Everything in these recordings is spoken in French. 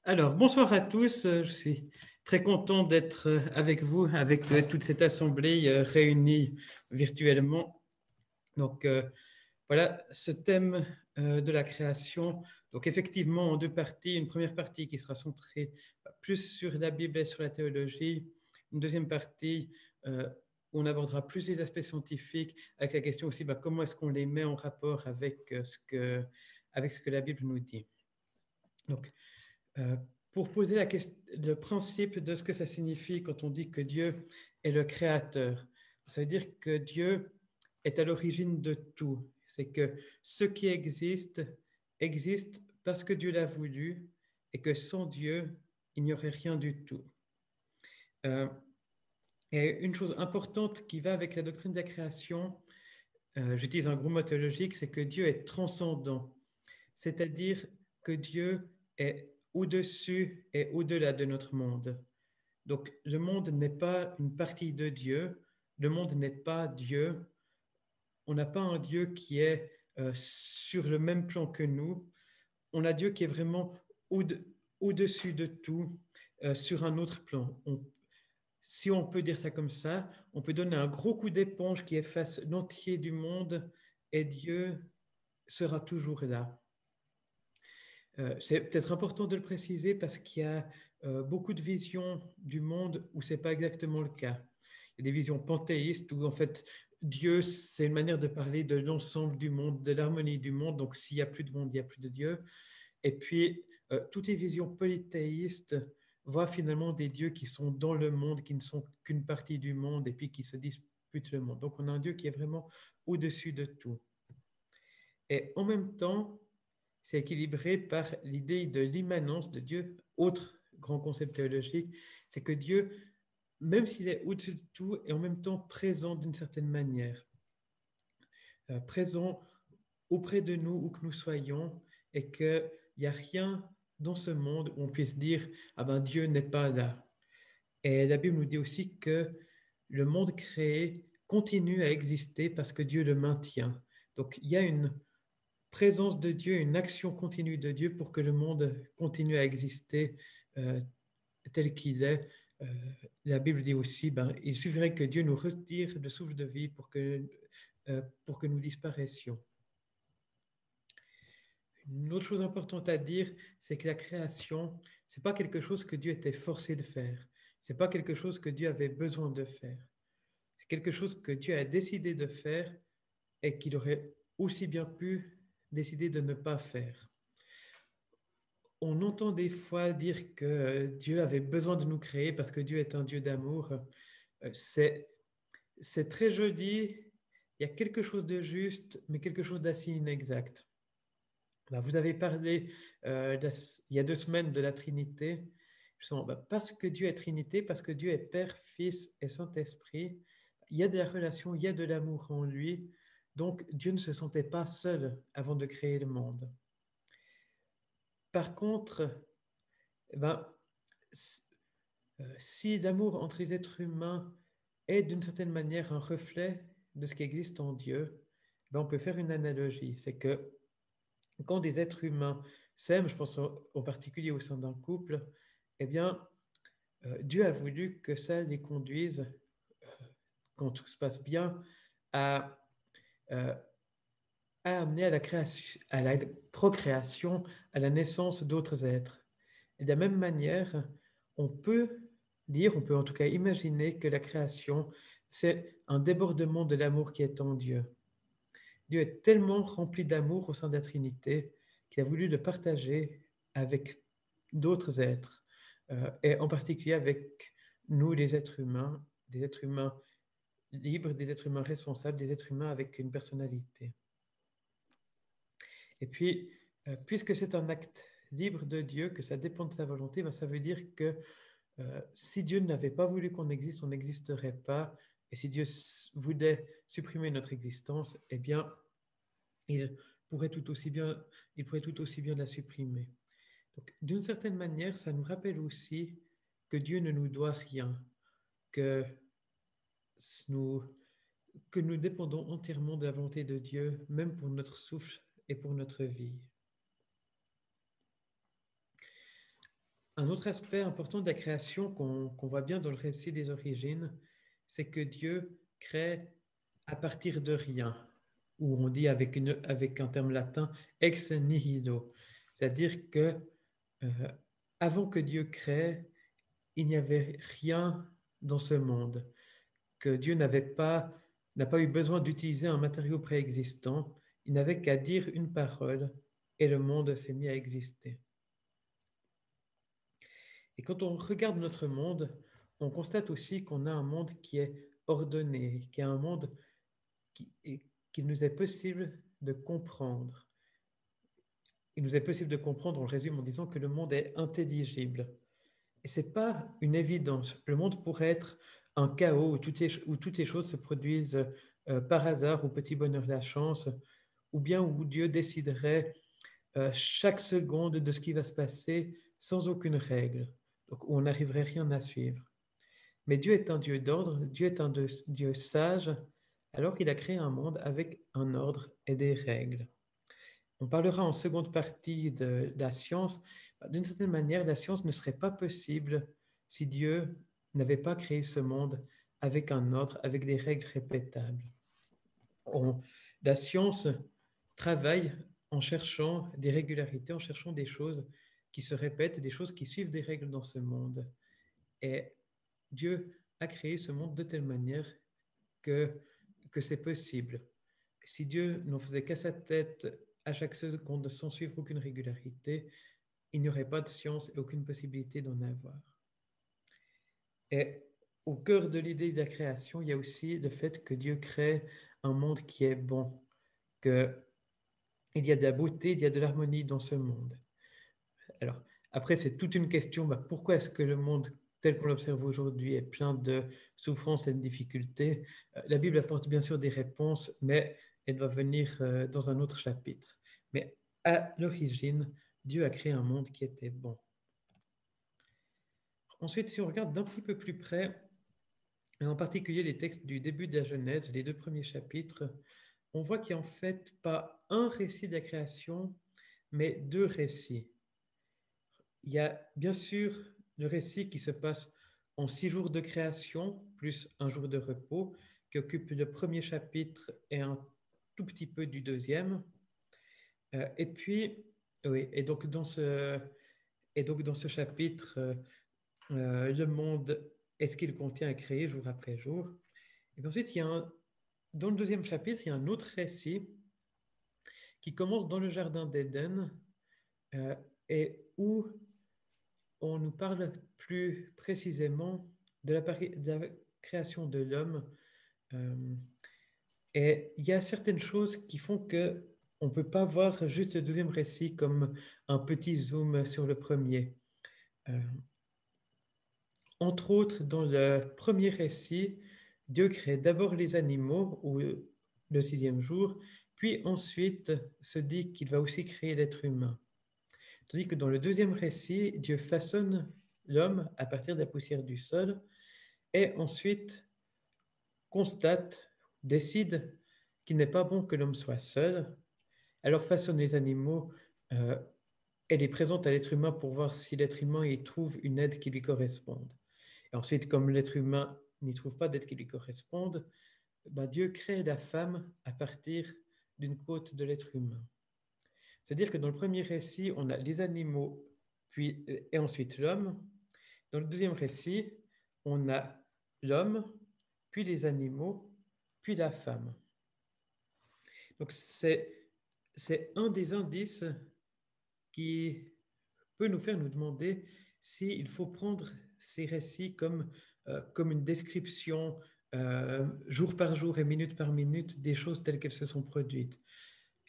Alors, bonsoir à tous. Je suis très content d'être avec vous, avec toute cette assemblée réunie virtuellement. Donc, voilà, ce thème de la création. Donc, effectivement, en deux parties. Une première partie qui sera centrée plus sur la Bible et sur la théologie. Une deuxième partie où on abordera plus les aspects scientifiques, avec la question aussi comment est-ce qu'on les met en rapport avec avec ce que la Bible nous dit. Donc, euh, pour poser le principe de ce que ça signifie quand on dit que Dieu est le créateur, ça veut dire que Dieu est à l'origine de tout. C'est que ce qui existe existe parce que Dieu l'a voulu et que sans Dieu, il n'y aurait rien du tout. Euh, et une chose importante qui va avec la doctrine de la création, j'utilise un gros mot théologique, c'est que Dieu est transcendant. C'est-à-dire que Dieu est au-dessus et au-delà de notre monde. Donc, le monde n'est pas une partie de Dieu, le monde n'est pas Dieu. On n'a pas un Dieu qui est sur le même plan que nous. On a Dieu qui est vraiment au-dessus de tout, sur un autre plan. Si on peut dire ça comme ça, on peut donner un gros coup d'éponge qui efface l'entier du monde et Dieu sera toujours là. C'est peut-être important de le préciser parce qu'il y a beaucoup de visions du monde où ce n'est pas exactement le cas. Il y a des visions panthéistes où en fait Dieu, c'est une manière de parler de l'ensemble du monde, de l'harmonie du monde. Donc s'il n'y a plus de monde, il n'y a plus de Dieu. Et puis toutes les visions polythéistes voient finalement des dieux qui sont dans le monde, qui ne sont qu'une partie du monde et puis qui se disputent le monde. Donc on a un Dieu qui est vraiment au-dessus de tout. Et en même temps, c'est équilibré par l'idée de l'immanence de Dieu. Autre grand concept théologique, c'est que Dieu, même s'il est au-dessus de tout, est en même temps présent d'une certaine manière. Présent auprès de nous, où que nous soyons, et qu'il n'y a rien dans ce monde où on puisse dire « Ah ben Dieu n'est pas là ». Et la Bible nous dit aussi que le monde créé continue à exister parce que Dieu le maintient. Donc il y a une présence de Dieu, une action continue de Dieu pour que le monde continue à exister tel qu'il est. Euh, la Bible dit aussi, il suffirait que Dieu nous retire le souffle de vie pour que nous disparaissions. Une autre chose importante à dire, c'est que la création, ce n'est pas quelque chose que Dieu était forcé de faire. Ce n'est pas quelque chose que Dieu avait besoin de faire. C'est quelque chose que Dieu a décidé de faire et qu'il aurait aussi bien pu décider de ne pas faire. On entend des fois dire que Dieu avait besoin de nous créer parce que Dieu est un Dieu d'amour. C'est très joli, il y a quelque chose de juste, mais quelque chose d'assez inexact. Vous avez parlé il y a 2 semaines de la Trinité. Parce que Dieu est Trinité, parce que Dieu est Père, Fils et Saint-Esprit, il y a de la relation, il y a de l'amour en lui. Donc Dieu ne se sentait pas seul avant de créer le monde. Par contre, si l'amour entre les êtres humains est d'une certaine manière un reflet de ce qui existe en Dieu, on peut faire une analogie. C'est que quand des êtres humains s'aiment, je pense en particulier au sein d'un couple, eh bien, Dieu a voulu que ça les conduise, quand tout se passe bien, à, euh, à amener à la procréation, à la naissance d'autres êtres. Et de la même manière, on peut on peut en tout cas imaginer que la création, c'est un débordement de l'amour qui est en Dieu. Dieu est tellement rempli d'amour au sein de la Trinité qu'il a voulu le partager avec d'autres êtres, et en particulier avec nous, les êtres humains, des êtres humains libres, des êtres humains responsables, des êtres humains avec une personnalité. Et puis, puisque c'est un acte libre de Dieu, que ça dépend de sa volonté, ça veut dire que si Dieu n'avait pas voulu qu'on existe, on n'existerait pas. Et si Dieu voulait supprimer notre existence, eh bien, il pourrait tout aussi bien la supprimer. Donc, d'une certaine manière, ça nous rappelle aussi que Dieu ne nous doit rien, que nous, que nous dépendons entièrement de la volonté de Dieu, même pour notre souffle et pour notre vie. Un autre aspect important de la création qu'on voit bien dans le récit des origines, c'est que Dieu crée à partir de rien, ou on dit avec un terme latin ex nihilo, c'est-à-dire que euh, avant que Dieu crée, il n'y avait rien dans ce monde, que Dieu n'a pas eu besoin d'utiliser un matériau préexistant, il n'avait qu'à dire une parole et le monde s'est mis à exister. Et quand on regarde notre monde, on constate aussi qu'on a un monde qui est ordonné, qui est un monde qu'il nous est possible de comprendre. Il nous est possible de comprendre, on le résume en disant que le monde est intelligible. Et ce n'est pas une évidence. Le monde pourrait être un chaos où toutes les choses se produisent par hasard, au petit bonheur de la chance, ou bien où Dieu déciderait chaque seconde de ce qui va se passer sans aucune règle, donc où on n'arriverait rien à suivre. Mais Dieu est un Dieu d'ordre, Dieu est un Dieu sage, alors qu'il a créé un monde avec un ordre et des règles. On parlera en seconde partie de la science. D'une certaine manière, la science ne serait pas possible si Dieu n'avait pas créé ce monde avec un ordre, avec des règles répétables. La science travaille en cherchant des régularités, en cherchant des choses qui se répètent, des choses qui suivent des règles dans ce monde. Et Dieu a créé ce monde de telle manière que c'est possible. Si Dieu n'en faisait qu'à sa tête à chaque seconde sans suivre aucune régularité, il n'y aurait pas de science et aucune possibilité d'en avoir. Et au cœur de l'idée de la création, il y a aussi le fait que Dieu crée un monde qui est bon, qu'il y a de la beauté, il y a de l'harmonie dans ce monde. Alors, après, c'est toute une question, pourquoi est-ce que le monde tel qu'on l'observe aujourd'hui est plein de souffrances et de difficultés? La Bible apporte bien sûr des réponses, mais elle va venir dans un autre chapitre. Mais à l'origine, Dieu a créé un monde qui était bon. Ensuite, si on regarde d'un petit peu plus près, et en particulier les textes du début de la Genèse, les 2 premiers chapitres, on voit qu'il n'y a en fait pas un récit de la création, mais 2 récits. Il y a bien sûr le récit qui se passe en 6 jours de création, plus un jour de repos, qui occupe le premier chapitre et un tout petit peu du deuxième. Et puis, oui, et donc dans ce chapitre, le monde est ce qu'il contient à créer jour après jour. Et puis ensuite, dans le deuxième chapitre, il y a un autre récit qui commence dans le jardin d'Éden et où on nous parle plus précisément de la création de l'homme. Euh, et il y a certaines choses qui font que on ne peut pas voir juste le deuxième récit comme un petit zoom sur le premier. Euh, Entre autres, dans le premier récit, Dieu crée d'abord les animaux ou le 6e jour, puis ensuite se dit qu'il va aussi créer l'être humain. Tandis que dans le deuxième récit, Dieu façonne l'homme à partir de la poussière du sol et ensuite constate, décide qu'il n'est pas bon que l'homme soit seul, alors façonne les animaux euh, et les présente à l'être humain pour voir si l'être humain y trouve une aide qui lui corresponde. Et ensuite, comme l'être humain n'y trouve pas d'aide qui lui corresponde, Dieu crée la femme à partir d'une côte de l'être humain. C'est-à-dire que dans le premier récit, on a les animaux et ensuite l'homme. Dans le deuxième récit, on a l'homme, puis les animaux, puis la femme. Donc c'est un des indices qui peut nous faire nous demander s'il faut prendre ces récits comme une description jour par jour et minute par minute des choses telles qu'elles se sont produites.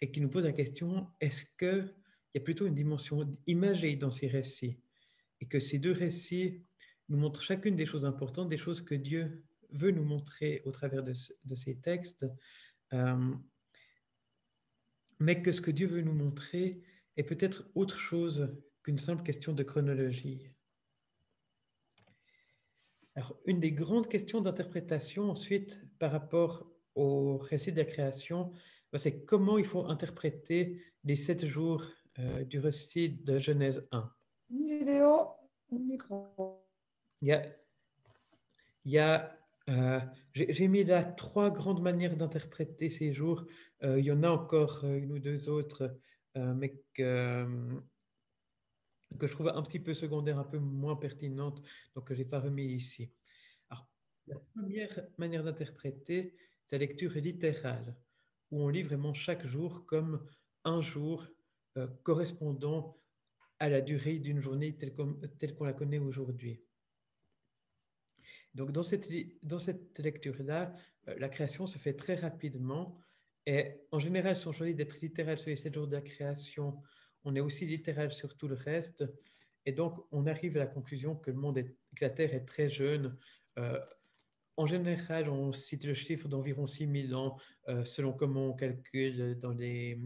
Et qui nous pose la question, est-ce qu'il y a plutôt une dimension imagée dans ces récits? Et que ces 2 récits nous montrent chacune des choses importantes, des choses que Dieu veut nous montrer au travers de ces textes, mais que ce que Dieu veut nous montrer est peut-être autre chose qu'une simple question de chronologie. Alors, une des grandes questions d'interprétation ensuite par rapport au récit de la création, c'est comment il faut interpréter les 7 jours du récit de Genèse 1. Vidéo. Il y a, il y a, j'ai mis là trois grandes manières d'interpréter ces jours. Il y en a encore une ou deux autres, mais que je trouve un petit peu secondaire, un peu moins pertinente, donc que je n'ai pas remis ici. Alors, la première manière d'interpréter, c'est la lecture littérale, où on lit vraiment chaque jour comme un jour correspondant à la durée d'une journée telle qu'on la connaît aujourd'hui. Donc, dans cette lecture-là, la création se fait très rapidement et en général, si on choisit d'être littéral sur les 7 jours de la création, on est aussi littéral sur tout le reste. Et donc, on arrive à la conclusion que que la Terre est très jeune. Euh, En général, on cite le chiffre d'environ 6000 ans, selon comment on calcule dans les...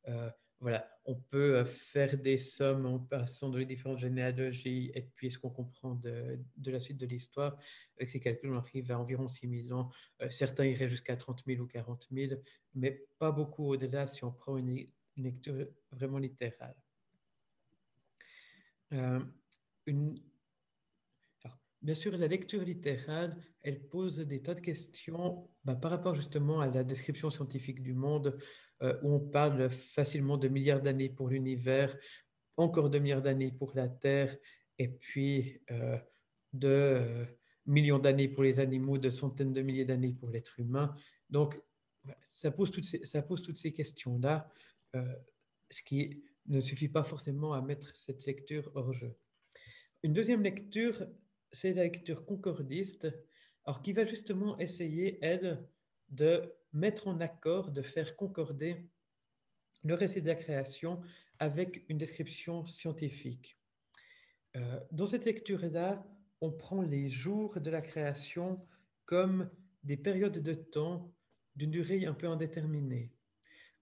euh, voilà, on peut faire des sommes en passant dans les différentes généalogies et puis ce qu'on comprend de la suite de l'histoire. Avec ces calculs, on arrive à environ 6000 ans. Certains iraient jusqu'à 30 000 ou 40 000, mais pas beaucoup au-delà si on prend une lecture vraiment littérale. Euh, une, alors, bien sûr, la lecture littérale, elle pose des tas de questions par rapport justement à la description scientifique du monde, où on parle facilement de milliards d'années pour l'univers, encore de milliards d'années pour la Terre, et puis de millions d'années pour les animaux, de centaines de milliers d'années pour l'être humain. Donc, voilà, ça pose toutes ces questions-là, ce qui ne suffit pas forcément à mettre cette lecture hors jeu. Une deuxième lecture, c'est la lecture concordiste, alors qui va justement essayer, elle, de mettre en accord, de faire concorder le récit de la création avec une description scientifique. Dans cette lecture-là, on prend les jours de la création comme des périodes de temps d'une durée un peu indéterminée.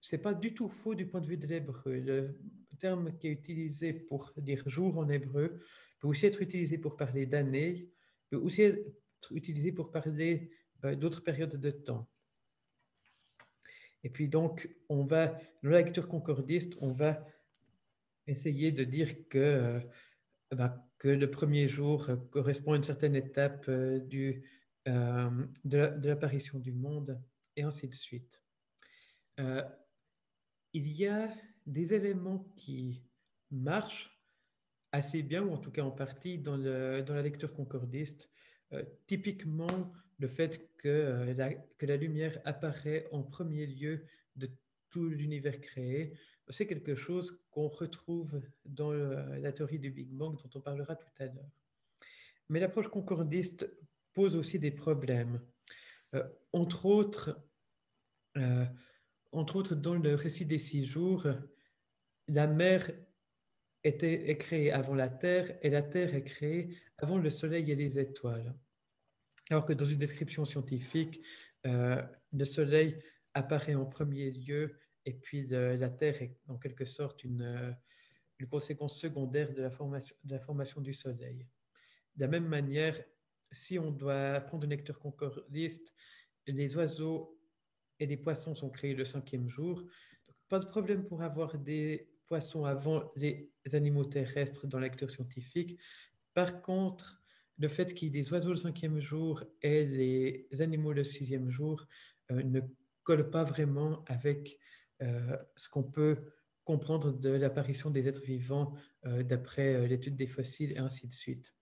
Ce n'est pas du tout faux du point de vue de l'hébreu. Le terme qui est utilisé pour dire jour en hébreu peut aussi être utilisé pour parler d'année, peut aussi être utilisé pour parler d'autres périodes de temps. Et puis donc, dans la lecture concordiste, on va essayer de dire que le premier jour correspond à une certaine étape de l'apparition du monde, et ainsi de suite. Il y a des éléments qui marchent assez bien, ou en tout cas en partie, dans la lecture concordiste. Typiquement, le fait que la lumière apparaît en premier lieu de tout l'univers créé, c'est quelque chose qu'on retrouve dans la théorie du Big Bang dont on parlera tout à l'heure. Mais l'approche concordiste pose aussi des problèmes. Euh, entre autres, euh, entre autres, dans le récit des 6 jours, la mer est créée avant la Terre et la Terre est créée avant le Soleil et les étoiles. Alors que dans une description scientifique, le Soleil apparaît en premier lieu et puis la Terre est en quelque sorte une conséquence secondaire de la formation du Soleil. De la même manière, si on doit prendre une lecture concordiste, les oiseaux et les poissons sont créés le 5e jour. Donc, pas de problème pour avoir des poissons avant les animaux terrestres dans la lecture scientifique. Par contre, le fait qu'il y ait des oiseaux le 5e jour et les animaux le 6e jour ne colle pas vraiment avec ce qu'on peut comprendre de l'apparition des êtres vivants d'après l'étude des fossiles et ainsi de suite.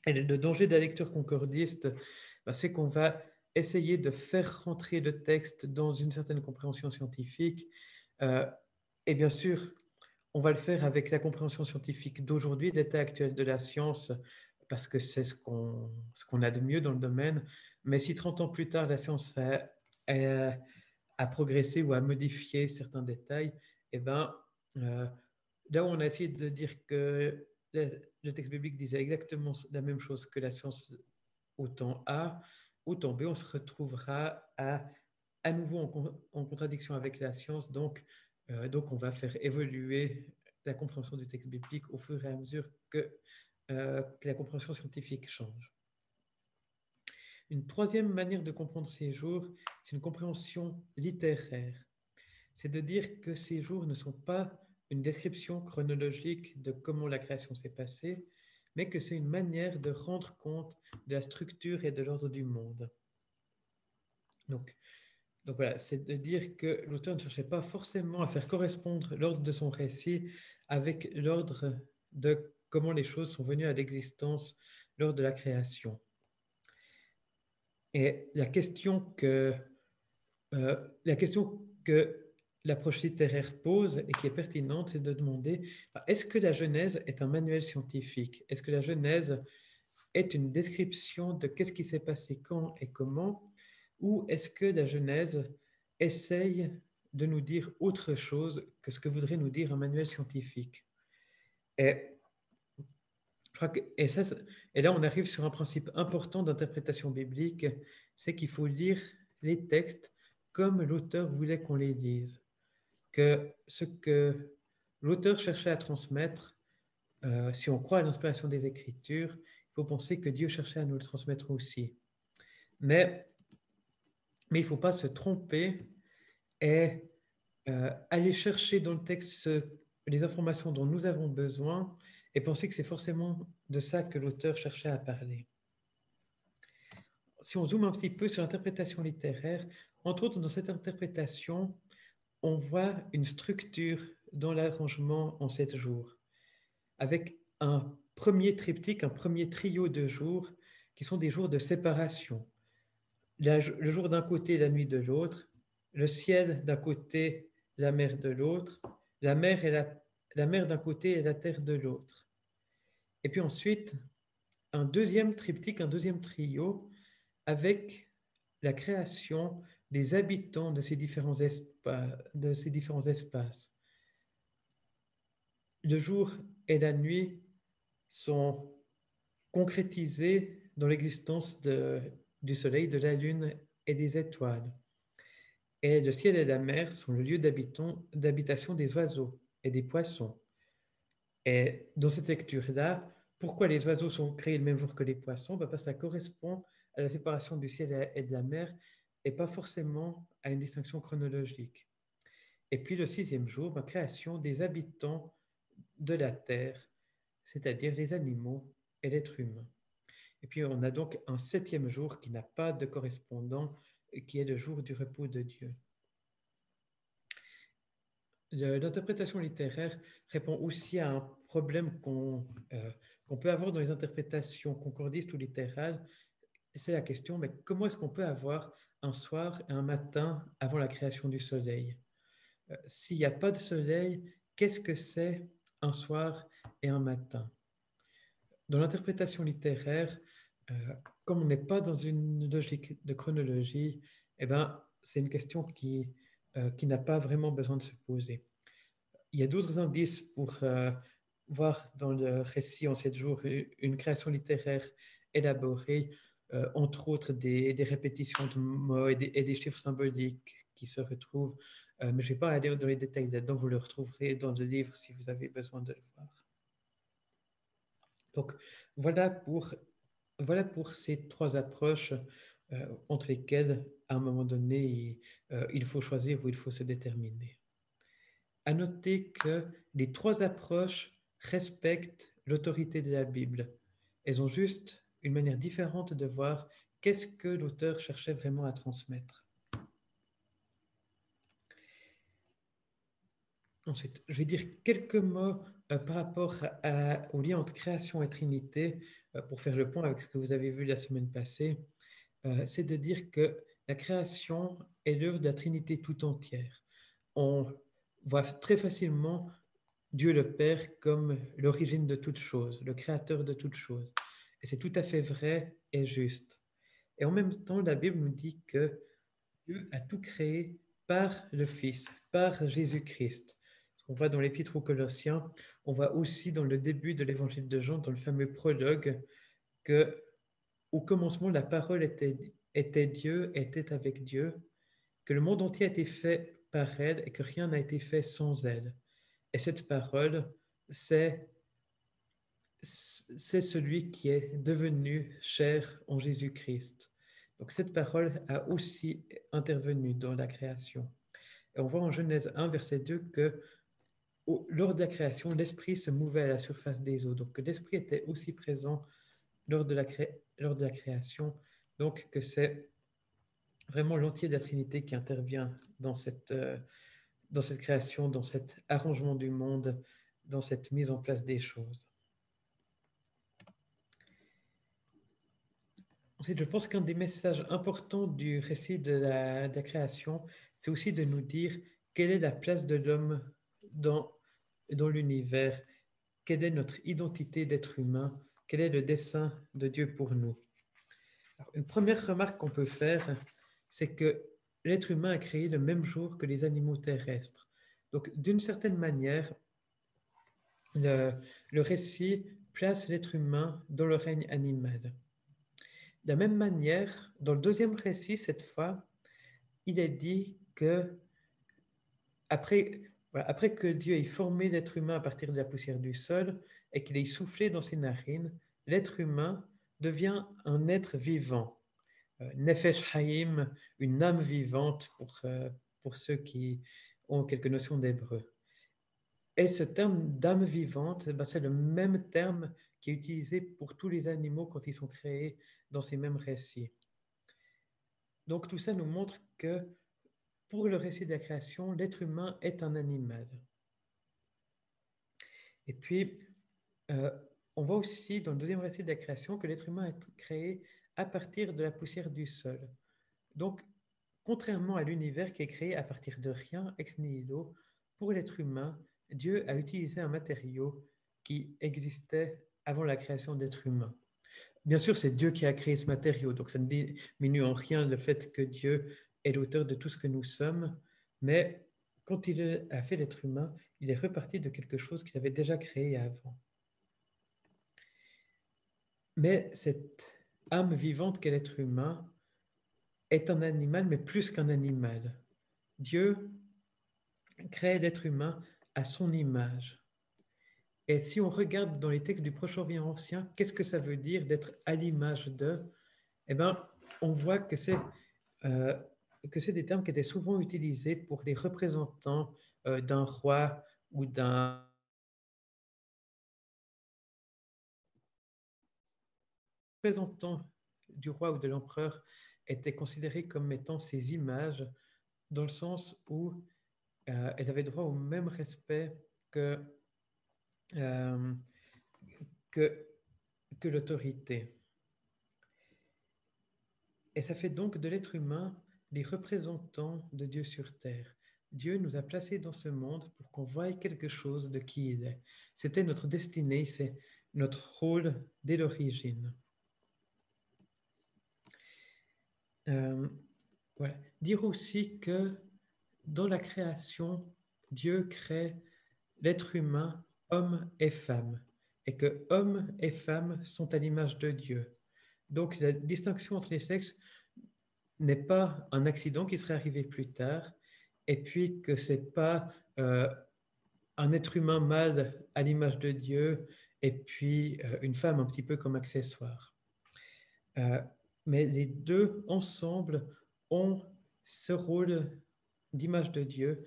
Et le danger de la lecture concordiste, c'est qu'on va essayer de faire rentrer le texte dans une certaine compréhension scientifique. Euh, et bien sûr, on va le faire avec la compréhension scientifique d'aujourd'hui, de l'état actuel de la science, parce que c'est ce qu'on a de mieux dans le domaine. Mais si 30 ans plus tard, la science a progressé ou a modifié certains détails, eh ben, là où on a essayé de dire que le texte biblique disait exactement la même chose que la science au temps A, au temps B, on se retrouvera à nouveau en contradiction avec la science. Donc, on va faire évoluer la compréhension du texte biblique au fur et à mesure que la compréhension scientifique change. Une troisième manière de comprendre ces jours, c'est une compréhension littéraire. C'est de dire que ces jours ne sont pas une description chronologique de comment la création s'est passée, mais que c'est une manière de rendre compte de la structure et de l'ordre du monde. Donc voilà, c'est de dire que l'auteur ne cherchait pas forcément à faire correspondre l'ordre de son récit avec l'ordre de comment les choses sont venues à l'existence lors de la création. Et la question que l'approche littéraire pose et qui est pertinente, c'est de demander, est-ce que la Genèse est un manuel scientifique? Est-ce que la Genèse est une description de qu'est-ce qui s'est passé quand et comment? Ou est-ce que la Genèse essaye de nous dire autre chose que ce que voudrait nous dire un manuel scientifique? Et, je crois que, et là, on arrive sur un principe important d'interprétation biblique, c'est qu'il faut lire les textes comme l'auteur voulait qu'on les lise. Que ce que l'auteur cherchait à transmettre, si on croit à l'inspiration des Écritures, il faut penser que Dieu cherchait à nous le transmettre aussi. Mais il ne faut pas se tromper et aller chercher dans le texte les informations dont nous avons besoin et penser que c'est forcément de ça que l'auteur cherchait à parler. Si on zoome un petit peu sur l'interprétation littéraire, entre autres dans cette interprétation, on voit une structure dans l'arrangement en 7 jours, avec un premier triptyque, un premier trio de jours qui sont des jours de séparation. Le jour d'un côté, la nuit de l'autre, le ciel d'un côté, la mer de l'autre, la mer d'un côté et la terre de l'autre. Et puis ensuite, un deuxième triptyque, un deuxième trio avec la création des habitants de ces différents espaces. Le jour et la nuit sont concrétisés dans l'existence du soleil, de la lune et des étoiles. Et le ciel et la mer sont le lieu d'habitation des oiseaux et des poissons. Et dans cette lecture-là, pourquoi les oiseaux sont créés le même jour que les poissons? Parce que ça correspond à la séparation du ciel et de la mer et pas forcément à une distinction chronologique. Et puis le 6e jour, la création des habitants de la terre, c'est-à-dire les animaux et l'être humain. Et puis on a donc un 7e jour qui n'a pas de correspondant, qui est le jour du repos de Dieu. L'interprétation littéraire répond aussi à un problème qu'on peut avoir dans les interprétations concordistes ou littérales. C'est la question, mais comment est-ce qu'on peut avoir un soir et un matin avant la création du soleil? S'il n'y a pas de soleil, qu'est-ce que c'est un soir et un matin? Dans l'interprétation littéraire, comme on n'est pas dans une logique de chronologie, eh ben, c'est une question qui n'a pas vraiment besoin de se poser. Il y a d'autres indices pour voir dans le récit en 7 jours une création littéraire élaborée, entre autres des répétitions de mots et des chiffres symboliques qui se retrouvent. Mais je ne vais pas aller dans les détails là-dedans, vous le retrouverez dans le livre si vous avez besoin de le voir. Donc, voilà pour ces 3 approches entre lesquelles, à un moment donné, il faut choisir ou il faut se déterminer. À noter que les 3 approches respectent l'autorité de la Bible. Elles ont juste une manière différente de voir qu'est-ce que l'auteur cherchait vraiment à transmettre. Ensuite, je vais dire quelques mots par rapport au lien entre création et Trinité, pour faire le point avec ce que vous avez vu la semaine passée. C'est de dire que la création est l'œuvre de la Trinité tout entière. On voit très facilement Dieu le Père comme l'origine de toute chose, le créateur de toute chose. Et c'est tout à fait vrai et juste. Et en même temps, la Bible nous dit que Dieu a tout créé par le Fils, par Jésus-Christ. On voit dans l'Épître aux Colossiens, on voit aussi dans le début de l'Évangile de Jean, dans le fameux prologue, que au commencement, la parole était Dieu, était avec Dieu, que le monde entier a été fait par elle et que rien n'a été fait sans elle. Et cette parole, c'est celui qui est devenu chair en Jésus-Christ. Donc cette parole a aussi intervenu dans la création. Et on voit en Genèse 1, verset 2, que lors de la création, l'Esprit se mouvait à la surface des eaux. Donc, que l'Esprit était aussi présent lors de la création. Donc, que c'est vraiment l'entier de la Trinité qui intervient dans cette création, dans cet arrangement du monde, dans cette mise en place des choses. Ensuite, je pense qu'un des messages importants du récit de la création, c'est aussi de nous dire quelle est la place de l'homme dans l'univers, quelle est notre identité d'être humain, quel est le dessein de Dieu pour nous. Alors, une première remarque qu'on peut faire, c'est que l'être humain a créé le même jour que les animaux terrestres. Donc, d'une certaine manière, le, le récit place l'être humain dans le règne animal. De la même manière, dans le deuxième récit, cette fois, il est dit que après, voilà, après que Dieu ait formé l'être humain à partir de la poussière du sol et qu'il ait soufflé dans ses narines, l'être humain devient un être vivant. Nefesh Haïm, une âme vivante pour ceux qui ont quelques notions d'hébreu. Et ce terme d'âme vivante, ben, c'est le même terme qui est utilisé pour tous les animaux quand ils sont créés dans ces mêmes récits. Donc tout ça nous montre que pour le récit de la création, l'être humain est un animal. Et puis, euh, on voit aussi dans le deuxième récit de la création que l'être humain est créé à partir de la poussière du sol. Donc, contrairement à l'univers qui est créé à partir de rien, ex nihilo, pour l'être humain, Dieu a utilisé un matériau qui existait avant la création d'être humain. Bien sûr, c'est Dieu qui a créé ce matériau, donc ça ne diminue en rien le fait que Dieu est l'auteur de tout ce que nous sommes, mais quand il a fait l'être humain, il est reparti de quelque chose qu'il avait déjà créé avant. Mais cette âme vivante qu'est l'être humain est un animal, mais plus qu'un animal. Dieu crée l'être humain à son image. Et si on regarde dans les textes du Proche-Orient ancien, qu'est-ce que ça veut dire d'être à l'image de? Eh bien, on voit euh, que c'est des termes qui étaient souvent utilisés pour les représentants d'un roi ou d'un représentant du roi ou de l'empereur étaient considérés comme étant ces images, dans le sens où elles avaient droit au même respect que, euh, que, que l'autorité. Et ça fait donc de l'être humain les représentants de Dieu sur terre. Dieu nous a placés dans ce monde pour qu'on voie quelque chose de qui il est. C'était notre destinée, c'est notre rôle dès l'origine. Voilà. Dire aussi que dans la création, Dieu crée l'être humain, homme et femme, et que homme et femme sont à l'image de Dieu. Donc la distinction entre les sexes n'est pas un accident qui serait arrivé plus tard, et puis que c'est pas euh, un être humain mâle à l'image de Dieu, et puis une femme un petit peu comme accessoire. Euh, mais les deux ensemble ont ce rôle d'image de Dieu,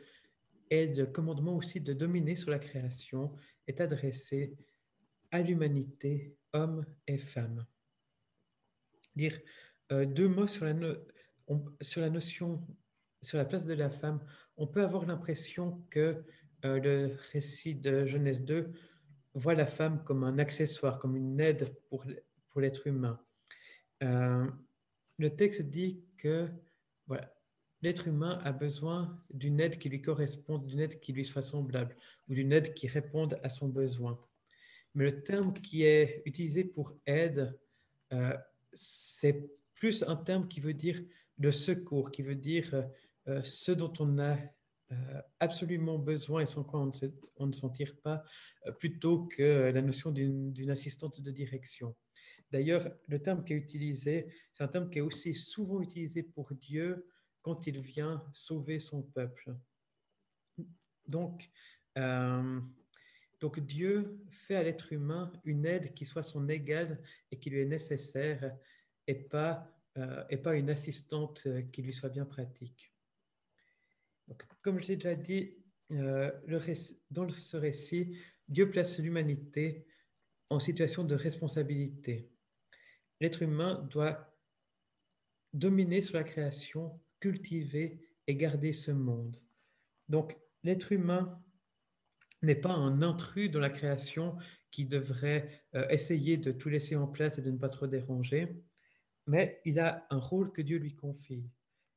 et le commandement aussi de dominer sur la création est adressé à l'humanité, hommes et femmes. Dire deux mots sur sur la notion, sur la place de la femme, on peut avoir l'impression que le récit de Genèse 2 voit la femme comme un accessoire, comme une aide pour l'être humain. Euh, le texte dit que voilà, l'être humain a besoin d'une aide qui lui corresponde, d'une aide qui lui soit semblable, ou d'une aide qui réponde à son besoin. Mais le terme qui est utilisé pour aide, euh, c'est plus un terme qui veut dire de secours, qui veut dire ce dont on a absolument besoin et sans quoi on ne s'en tire pas, plutôt que la notion d'une assistante de direction. D'ailleurs, le terme qui est utilisé, c'est un terme qui est aussi souvent utilisé pour Dieu quand il vient sauver son peuple. Donc, euh, donc Dieu fait à l'être humain une aide qui soit son égale et qui lui est nécessaire et pas une assistante qui lui soit bien pratique. Donc, comme je l'ai déjà dit, dans ce récit, Dieu place l'humanité en situation de responsabilité. L'être humain doit dominer sur la création, cultiver et garder ce monde. Donc, l'être humain n'est pas un intrus dans la création qui devrait essayer de tout laisser en place et de ne pas trop déranger, mais il a un rôle que Dieu lui confie.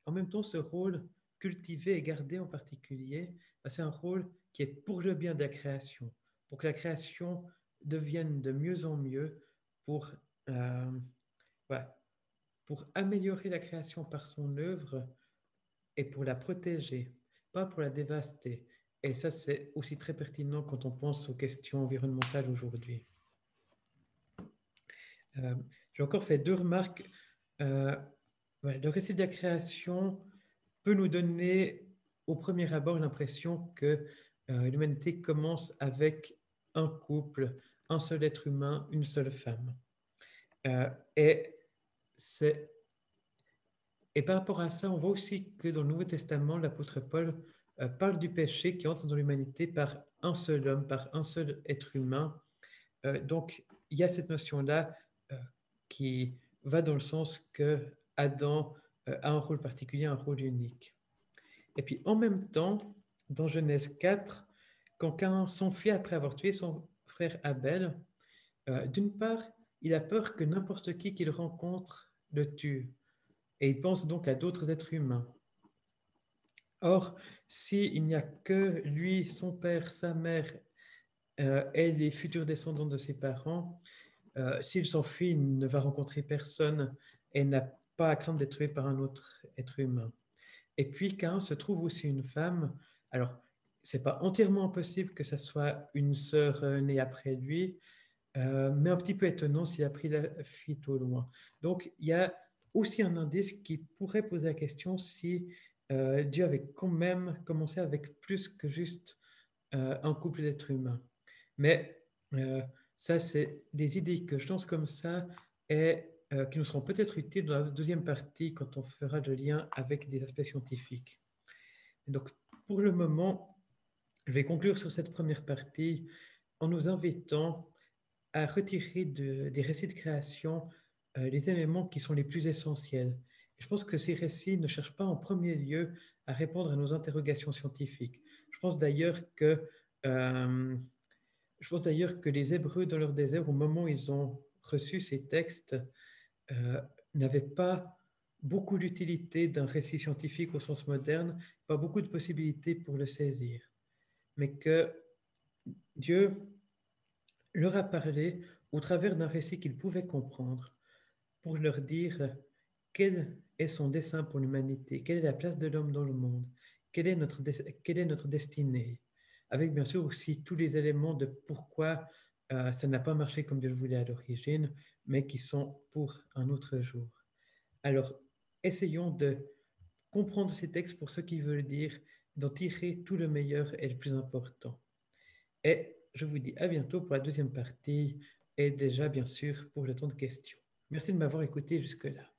En même temps, ce rôle, cultivé et gardé en particulier, c'est un rôle qui est pour le bien de la création, pour que la création devienne de mieux en mieux, pour, euh, voilà, pour améliorer la création par son œuvre et pour la protéger, pas pour la dévaster. Et ça, c'est aussi très pertinent quand on pense aux questions environnementales aujourd'hui. J'ai encore fait deux remarques. Euh, le récit de la création peut nous donner au premier abord l'impression que l'humanité commence avec un couple, un seul être humain, une seule femme. Euh, et, c'est, et par rapport à ça, on voit aussi que dans le Nouveau Testament, l'apôtre Paul parle du péché qui entre dans l'humanité par un seul homme, par un seul être humain. Donc, il y a cette notion-là euh, qui va dans le sens que Adam a un rôle particulier, un rôle unique. Et puis, en même temps, dans Genèse 4, quand Caïn s'enfuit après avoir tué son frère Abel, d'une part, il a peur que n'importe qui qu'il rencontre le tue. Et il pense donc à d'autres êtres humains. Or, s'il n'y a que lui, son père, sa mère et les futurs descendants de ses parents, s'il s'enfuit, il ne va rencontrer personne et n'a pas à craindre d'être tué par un autre être humain. Et puis, Caïn se trouve aussi une femme. Alors, c'est pas entièrement impossible que ça soit une sœur née après lui, mais un petit peu étonnant s'il a pris la fuite au loin. Donc, il y a aussi un indice qui pourrait poser la question si Dieu avait quand même commencé avec plus que juste un couple d'êtres humains. Mais ça, c'est des idées que je lance comme ça et qui nous seront peut-être utiles dans la deuxième partie quand on fera le lien avec des aspects scientifiques. Et donc, pour le moment, je vais conclure sur cette première partie en nous invitant à retirer des récits de création les éléments qui sont les plus essentiels. Et je pense que ces récits ne cherchent pas en premier lieu à répondre à nos interrogations scientifiques. Je pense d'ailleurs que euh, je pense d'ailleurs que les Hébreux, dans leur désert, au moment où ils ont reçu ces textes, euh, n'avaient pas beaucoup d'utilité d'un récit scientifique au sens moderne, pas beaucoup de possibilités pour le saisir, mais que Dieu leur a parlé au travers d'un récit qu'ils pouvaient comprendre pour leur dire quel est son dessein pour l'humanité, quelle est la place de l'homme dans le monde, quelle est notre destinée, avec bien sûr aussi tous les éléments de pourquoi ça n'a pas marché comme Dieu le voulait à l'origine, mais qui sont pour un autre jour. Alors, essayons de comprendre ces textes pour ce qu'ils veulent dire, d'en tirer tout le meilleur et le plus important. Et je vous dis à bientôt pour la deuxième partie et déjà, bien sûr, pour le temps de questions. Merci de m'avoir écouté jusque-là.